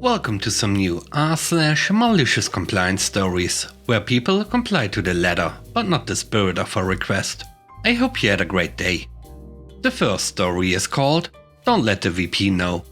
Welcome to some new r/malicious compliance stories, where people comply to the letter, but not the spirit of a request. I hope you had a great day. The first story is called Don't Let the VP Know.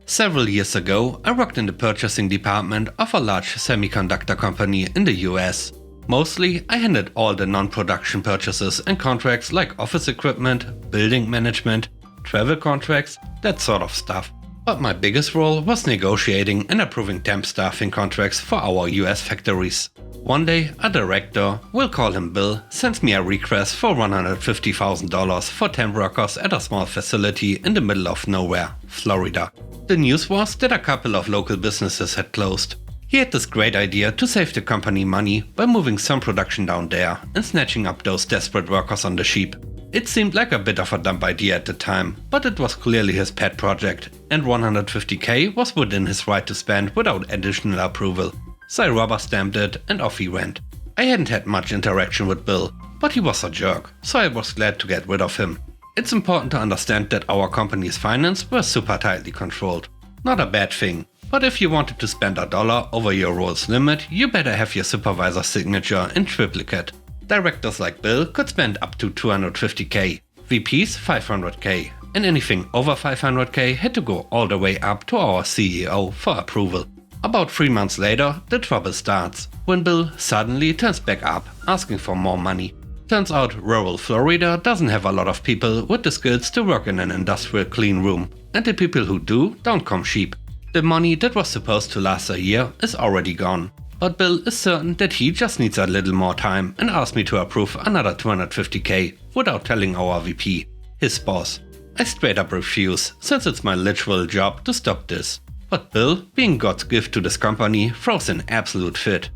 Several years ago, I worked in the purchasing department of a large semiconductor company in the US. Mostly, I handled all the non-production purchases and contracts like office equipment, building management, travel contracts, that sort of stuff. But my biggest role was negotiating and approving temp staffing contracts for our US factories. One day, a director, we'll call him Bill, sends me a request for $150,000 for temp workers at a small facility in the middle of nowhere, Florida. The news was that a couple of local businesses had closed. He had this great idea to save the company money by moving some production down there and snatching up those desperate workers on the cheap. It seemed like a bit of a dumb idea at the time, but it was clearly his pet project, and $150K was within his right to spend without additional approval. So I rubber stamped it and off he went. I hadn't had much interaction with Bill, but he was a jerk, so I was glad to get rid of him. It's important to understand that our company's finance were super tightly controlled. Not a bad thing, but if you wanted to spend $1 over your role's limit, you better have your supervisor's signature in triplicate. Directors like Bill could spend up to $250K, VPs $500K, and anything over $500K had to go all the way up to our CEO for approval. About 3 months later, the trouble starts, when Bill suddenly turns back up, asking for more money. Turns out rural Florida doesn't have a lot of people with the skills to work in an industrial clean room, and the people who do don't come cheap. The money that was supposed to last a year is already gone. But Bill is certain that he just needs a little more time and asked me to approve another $250K without telling our VP, his boss. I straight up refuse, since it's my literal job to stop this. But Bill, being God's gift to this company, throws an absolute fit.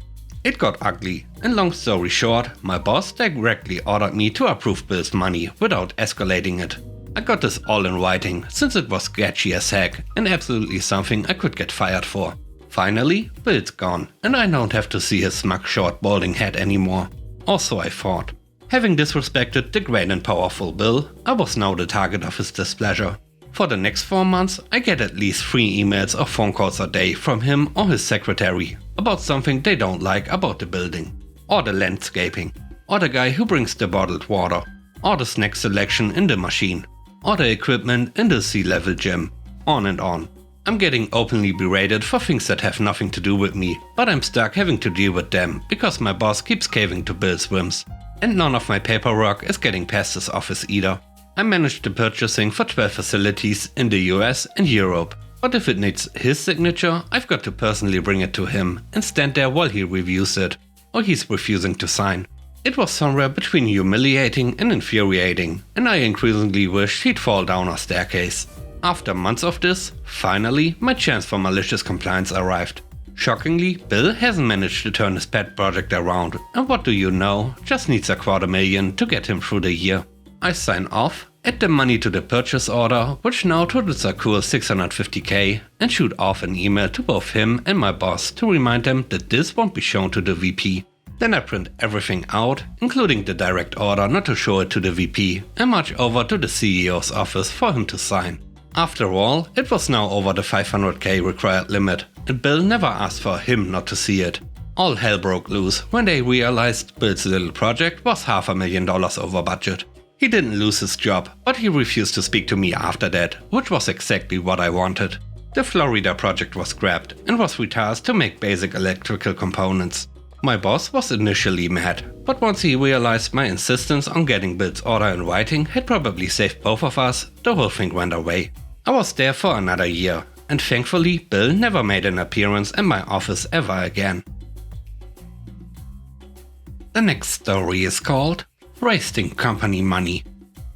It got ugly, and long story short, my boss directly ordered me to approve Bill's money without escalating it. I got this all in writing, since it was sketchy as heck and absolutely something I could get fired for. Finally, Bill's gone, and I don't have to see his smug short balding head anymore. Or so I thought. Having disrespected the great and powerful Bill, I was now the target of his displeasure. For the next 4 months, I get at least 3 emails or phone calls a day from him or his secretary about something they don't like about the building, or the landscaping, or the guy who brings the bottled water, or the snack selection in the machine, or the equipment in the C-level gym, on and on. I'm getting openly berated for things that have nothing to do with me, but I'm stuck having to deal with them because my boss keeps caving to Bill's whims. And none of my paperwork is getting past his office either. I manage the purchasing for 12 facilities in the US and Europe, but if it needs his signature, I've got to personally bring it to him and stand there while he reviews it, or he's refusing to sign. It was somewhere between humiliating and infuriating, and I increasingly wished he'd fall down a staircase. After months of this, finally, my chance for malicious compliance arrived. Shockingly, Bill hasn't managed to turn his pet project around, and what do you know, just needs $250,000 to get him through the year. I sign off, add the money to the purchase order, which now totals a cool $650K, and shoot off an email to both him and my boss to remind them that this won't be shown to the VP. Then I print everything out, including the direct order not to show it to the VP, and march over to the CEO's office for him to sign. After all, it was now over the $500K required limit, and Bill never asked for him not to see it. All hell broke loose when they realized Bill's little project was $500,000 over budget. He didn't lose his job, but he refused to speak to me after that, which was exactly what I wanted. The Florida project was scrapped and was retasked to make basic electrical components. My boss was initially mad, but once he realized my insistence on getting Bill's order in writing had probably saved both of us, the whole thing went away. I was there for another year, and thankfully Bill never made an appearance in my office ever again. The next story is called Wasting Company Money.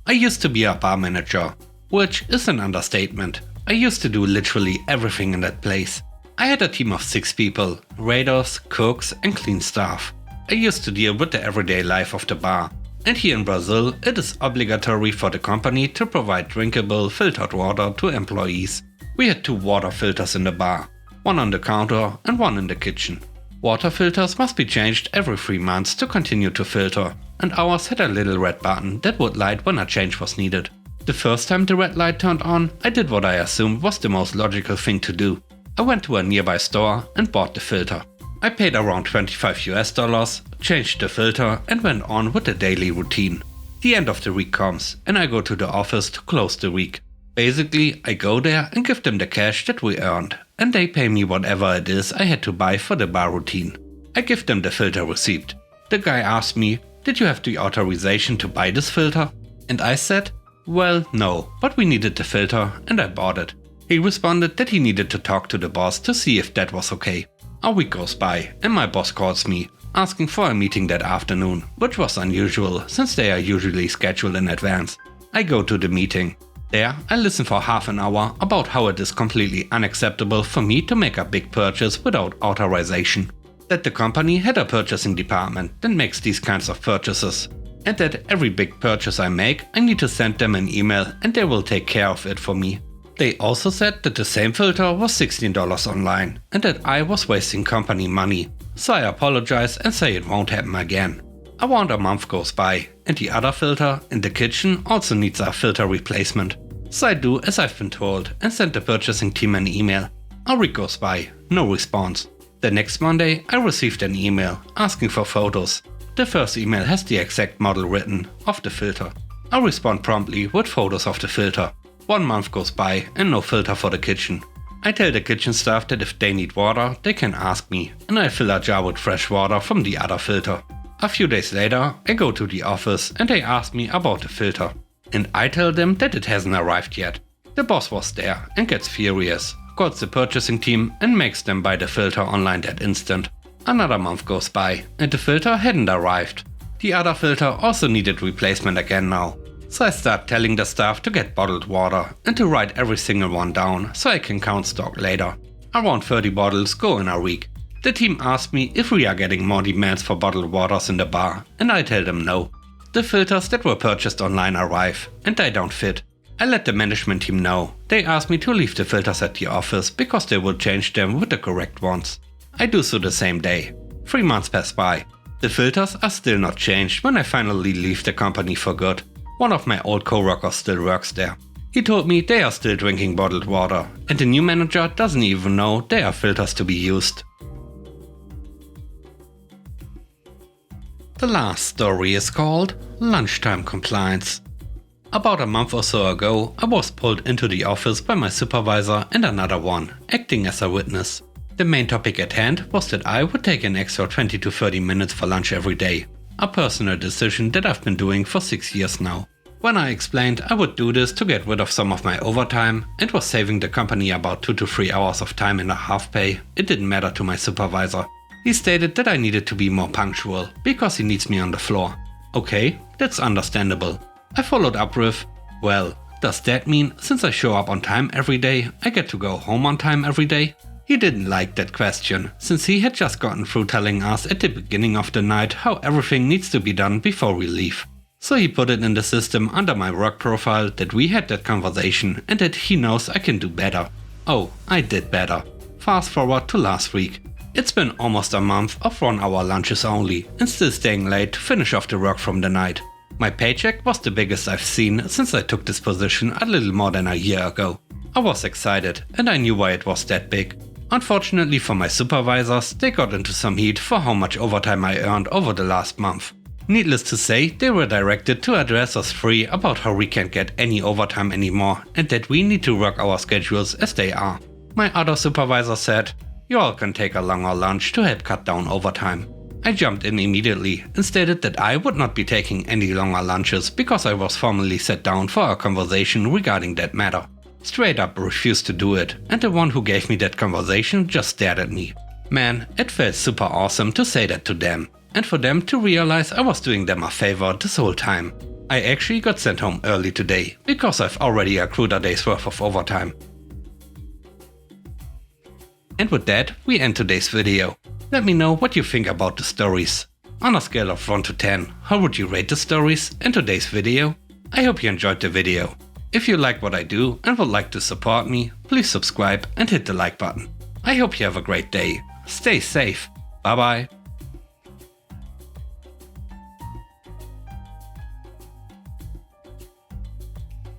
I used to be a bar manager, which is an understatement. I used to do literally everything in that place. I had a team of 6 people, waiters, cooks and clean staff. I used to deal with the everyday life of the bar. And here in Brazil, it is obligatory for the company to provide drinkable filtered water to employees. We had 2 water filters in the bar, one on the counter and one in the kitchen. Water filters must be changed every 3 months to continue to filter, and ours had a little red button that would light when a change was needed. The first time the red light turned on, I did what I assumed was the most logical thing to do. I went to a nearby store and bought the filter. I paid around $25, changed the filter and went on with the daily routine. The end of the week comes and I go to the office to close the week. Basically, I go there and give them the cash that we earned, and they pay me whatever it is I had to buy for the bar routine. I give them the filter receipt. The guy asked me, "Did you have the authorization to buy this filter?" And I said, "Well, no, but we needed the filter and I bought it." He responded that he needed to talk to the boss to see if that was okay. A week goes by and my boss calls me, asking for a meeting that afternoon, which was unusual since they are usually scheduled in advance. I go to the meeting. There, I listen for half an hour about how it is completely unacceptable for me to make a big purchase without authorization. That the company had a purchasing department that makes these kinds of purchases. And that every big purchase I make, I need to send them an email and they will take care of it for me. They also said that the same filter was $16 online and that I was wasting company money. So I apologize and say it won't happen again. Around a month goes by and the other filter in the kitchen also needs a filter replacement. So I do as I've been told and send the purchasing team an email. A week goes by, no response. The next Monday I received an email asking for photos. The first email has the exact model written of the filter. I respond promptly with photos of the filter. 1 month goes by and no filter for the kitchen. I tell the kitchen staff that if they need water, they can ask me, and I fill a jar with fresh water from the other filter. A few days later, I go to the office and they ask me about the filter. And I tell them that it hasn't arrived yet. The boss was there and gets furious, calls the purchasing team and makes them buy the filter online that instant. Another month goes by and the filter hadn't arrived. The other filter also needed replacement again now. So I start telling the staff to get bottled water and to write every single one down so I can count stock later. Around 30 bottles go in a week. The team asks me if we are getting more demands for bottled waters in the bar and I tell them no. The filters that were purchased online arrive and they don't fit. I let the management team know. They ask me to leave the filters at the office because they will change them with the correct ones. I do so the same day. 3 months pass by. The filters are still not changed when I finally leave the company for good. One of my old co-workers still works there. He told me they are still drinking bottled water and the new manager doesn't even know there are filters to be used. The last story is called Lunchtime Compliance. About a month or so ago, I was pulled into the office by my supervisor and another one, acting as a witness. The main topic at hand was that I would take an extra 20 to 30 minutes for lunch every day. A personal decision that I've been doing for 6 years now. When I explained I would do this to get rid of some of my overtime and was saving the company about 2 to 3 hours of time and a half pay, it didn't matter to my supervisor. He stated that I needed to be more punctual because he needs me on the floor. Okay, that's understandable. I followed up with, well, does that mean since I show up on time every day, I get to go home on time every day? He didn't like that question, since he had just gotten through telling us at the beginning of the night how everything needs to be done before we leave. So he put it in the system under my work profile that we had that conversation and that he knows I can do better. Oh, I did better. Fast forward to last week. It's been almost a month of 1 hour lunches only and still staying late to finish off the work from the night. My paycheck was the biggest I've seen since I took this position a little more than a year ago. I was excited and I knew why it was that big. Unfortunately for my supervisors, they got into some heat for how much overtime I earned over the last month. Needless to say, they were directed to address us three about how we can't get any overtime anymore and that we need to work our schedules as they are. My other supervisor said, "You all can take a longer lunch to help cut down overtime." I jumped in immediately and stated that I would not be taking any longer lunches because I was formally sat down for a conversation regarding that matter. Straight up refused to do it, and the one who gave me that conversation just stared at me. Man, it felt super awesome to say that to them, and for them to realize I was doing them a favor this whole time. I actually got sent home early today, because I've already accrued a day's worth of overtime. And with that, we end today's video. Let me know what you think about the stories. On a scale of 1 to 10, how would you rate the stories and today's video? I hope you enjoyed the video. If you like what I do and would like to support me, please subscribe and hit the like button. I hope you have a great day. Stay safe. Bye bye.